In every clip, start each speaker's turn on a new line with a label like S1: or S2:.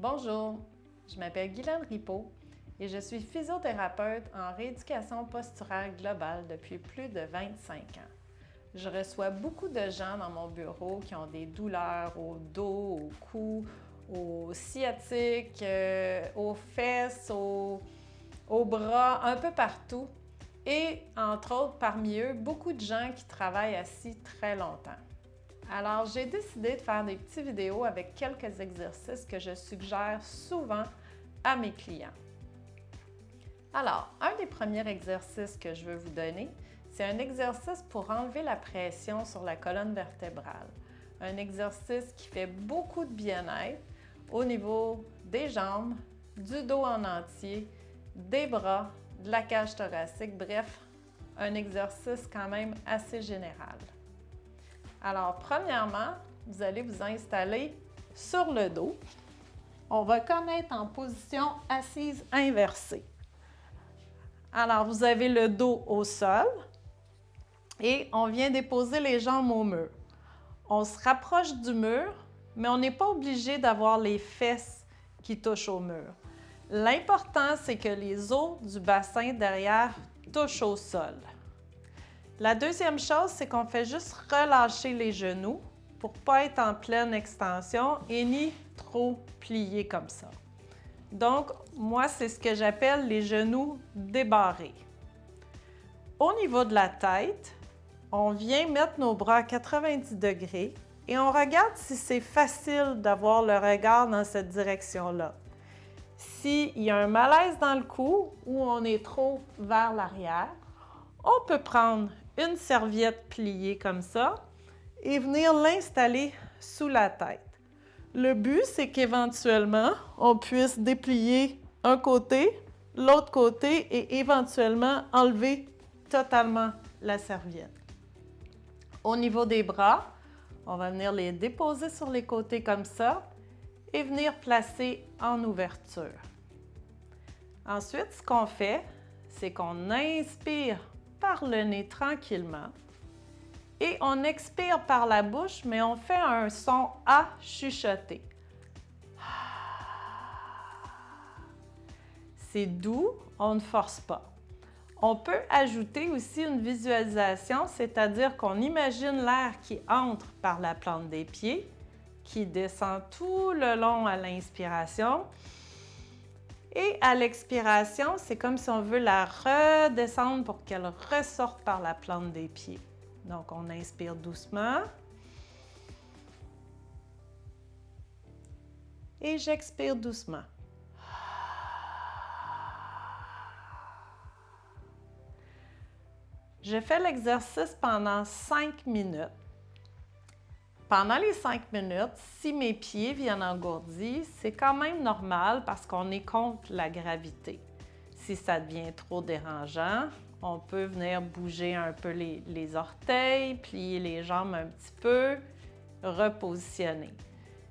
S1: Bonjour, je m'appelle Guylaine Ripaud et je suis physiothérapeute en rééducation posturale globale depuis plus de 25 ans. Je reçois beaucoup de gens dans mon bureau qui ont des douleurs au dos, au cou, au sciatique, aux fesses, aux bras, un peu partout. Et entre autres, parmi eux, beaucoup de gens qui travaillent assis très longtemps. Alors, j'ai décidé de faire des petites vidéos avec quelques exercices que je suggère souvent à mes clients. Alors, un des premiers exercices que je veux vous donner, c'est un exercice pour enlever la pression sur la colonne vertébrale. Un exercice qui fait beaucoup de bien-être au niveau des jambes, du dos en entier, des bras, de la cage thoracique, bref, un exercice quand même assez général. Alors, premièrement, vous allez vous installer sur le dos. On va comme être en position assise inversée. Alors, vous avez le dos au sol et on vient déposer les jambes au mur. On se rapproche du mur, mais on n'est pas obligé d'avoir les fesses qui touchent au mur. L'important, c'est que les os du bassin derrière touchent au sol. La deuxième chose, c'est qu'on fait juste relâcher les genoux pour ne pas être en pleine extension et ni trop pliés comme ça. Donc, moi, c'est ce que j'appelle les genoux débarrés. Au niveau de la tête, on vient mettre nos bras à 90 degrés et on regarde si c'est facile d'avoir le regard dans cette direction-là. S'il y a un malaise dans le cou ou on est trop vers l'arrière, on peut prendre une serviette pliée comme ça et venir l'installer sous la tête. Le but, c'est qu'éventuellement, on puisse déplier un côté, l'autre côté et éventuellement enlever totalement la serviette. Au niveau des bras, on va venir les déposer sur les côtés comme ça et venir placer en ouverture. Ensuite, ce qu'on fait, c'est qu'on inspire par le nez tranquillement et on expire par la bouche, mais on fait un son A chuchoté. C'est doux, on ne force pas. On peut ajouter aussi une visualisation, c'est-à-dire qu'on imagine l'air qui entre par la plante des pieds, qui descend tout le long à l'inspiration. Et à l'expiration, c'est comme si on veut la redescendre pour qu'elle ressorte par la plante des pieds. Donc, on inspire doucement. Et j'expire doucement. Je fais l'exercice pendant 5 minutes. Pendant les 5 minutes, si mes pieds viennent engourdis, c'est quand même normal parce qu'on est contre la gravité. Si ça devient trop dérangeant, on peut venir bouger un peu les orteils, plier les jambes un petit peu, repositionner.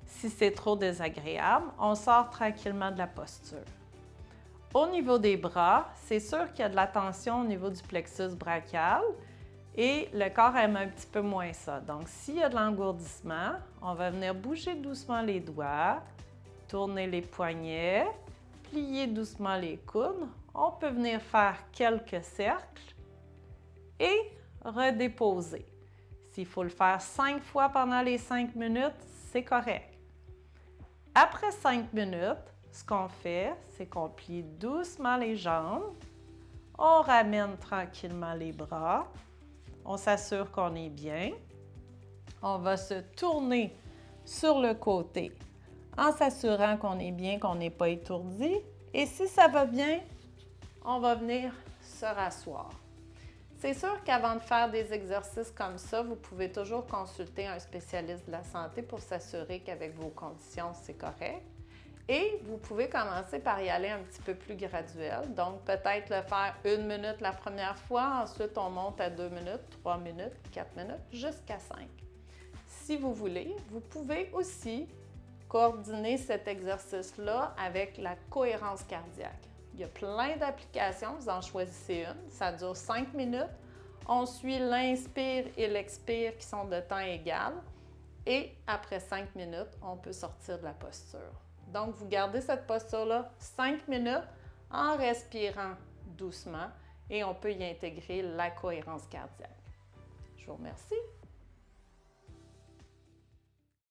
S1: Si c'est trop désagréable, on sort tranquillement de la posture. Au niveau des bras, c'est sûr qu'il y a de la tension au niveau du plexus brachial et le corps aime un petit peu moins ça. Donc, s'il y a de l'engourdissement, on va venir bouger doucement les doigts, tourner les poignets, plier doucement les coudes. On peut venir faire quelques cercles et redéposer. S'il faut le faire 5 fois pendant les 5 minutes, c'est correct. Après 5 minutes, ce qu'on fait, c'est qu'on plie doucement les jambes, on ramène tranquillement les bras, on s'assure qu'on est bien, on va se tourner sur le côté en s'assurant qu'on est bien, qu'on n'est pas étourdi. Et si ça va bien, on va venir se rasseoir. C'est sûr qu'avant de faire des exercices comme ça, vous pouvez toujours consulter un spécialiste de la santé pour s'assurer qu'avec vos conditions, c'est correct. Et vous pouvez commencer par y aller un petit peu plus graduel. Donc, peut-être le faire 1 minute la première fois, ensuite on monte à 2 minutes, 3 minutes, 4 minutes, jusqu'à 5. Si vous voulez, vous pouvez aussi coordonner cet exercice-là avec la cohérence cardiaque. Il y a plein d'applications, vous en choisissez une, ça dure 5 minutes. On suit l'inspire et l'expire qui sont de temps égal. Et après 5 minutes, on peut sortir de la posture. Donc, vous gardez cette posture-là 5 minutes en respirant doucement et on peut y intégrer la cohérence cardiaque. Je vous remercie.